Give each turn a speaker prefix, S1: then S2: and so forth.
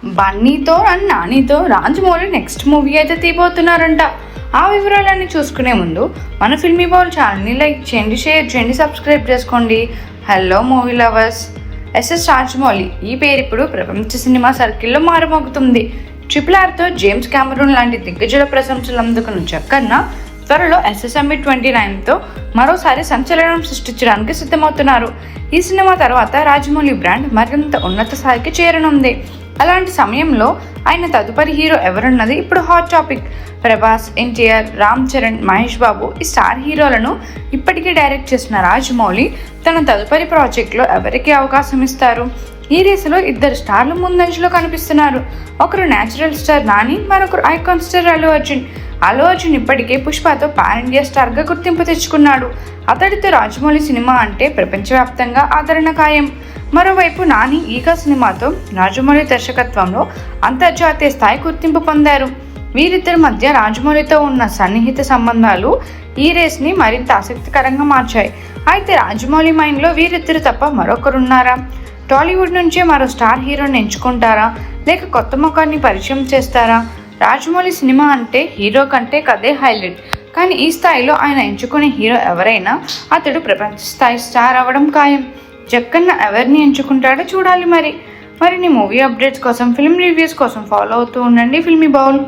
S1: బన్నీతో and నానితో Rajamouli next movie అయితే తీయబోతున్నారంట. ఆ వివరాలన్నీ చూసుకునే ముందు మన ఫిల్మీ బౌల్ ఛానల్ని లైక్ చేయండి, షేర్ చేయండి, సబ్స్క్రైబ్ చేసుకోండి. Hello movie lovers, SS Rajamouli ఈ పేరు ఇప్పుడు ప్రపంచ సినిమా సర్కిల్లో మారుమోగుతుంది. RRRతో జేమ్స్ కెమెరూన్ లాంటి దిగ్గజుల ప్రశంసలు అందుకున్న చక్కన్న త్వరలో SSME 29తో మరోసారి సంచలనం సృష్టించడానికి సిద్ధమవుతున్నారు. ఈ సినిమా తర్వాత రాజమౌళి బ్రాండ్ మరింత ఉన్నత స్థాయికి చేరనుంది. అలాంటి సమయంలో ఆయన తదుపరి హీరో ఎవరున్నది ఇప్పుడు హాట్ టాపిక్. ప్రభాస్, ఎన్టీఆర్, రామ్ చరణ్, మహేష్ బాబు ఈ స్టార్ హీరోలను ఇప్పటికే డైరెక్ట్ చేసిన రాజమౌళి తన తదుపరి ప్రాజెక్టులో ఎవరికి అవకాశం ఇస్తారు? ఈ రేసులో ఇద్దరు స్టార్లు ముందంజలో కనిపిస్తున్నారు. ఒకరు న్యాచురల్ స్టార్ నాని, మరొకరు ఐకాన్ స్టార్ అల్లు అర్జున్ ఇప్పటికే పుష్పతో పాన్ ఇండియా స్టార్గా గుర్తింపు తెచ్చుకున్నాడు. అతడితో రాజమౌళి సినిమా అంటే ప్రపంచవ్యాప్తంగా ఆదరణ ఖాయం. మరోవైపు నాని ఈగా సినిమాతో రాజమౌళి దర్శకత్వంలో అంతర్జాతీయ స్థాయి గుర్తింపు పొందారు. వీరిద్దరి మధ్య రాజమౌళితో ఉన్న సన్నిహిత సంబంధాలు ఈ రేస్ని మరింత ఆసక్తికరంగా మార్చాయి. అయితే రాజమౌళి మైండ్లో వీరిద్దరు తప్ప మరొకరున్నారా? టాలీవుడ్ నుంచే మరో స్టార్ హీరోని ఎంచుకుంటారా, లేక కొత్త ముఖాన్ని పరిచయం చేస్తారా? రాజమౌళి సినిమా అంటే హీరో కంటే కథే హైలైట్. కానీ ఈ స్థాయిలో ఆయన ఎంచుకునే హీరో ఎవరైనా అతడు ప్రపంచ స్థాయి స్టార్ అవ్వడం ఖాయం. జక్కన్న ఎవరిని ఎంచుకుంటాడో చూడాలి. మరిన్ని మూవీ అప్డేట్స్ కోసం, ఫిల్మ్ రివ్యూస్ కోసం ఫాలో అవుతూ ఉండండి ఫిల్మీ బౌల్.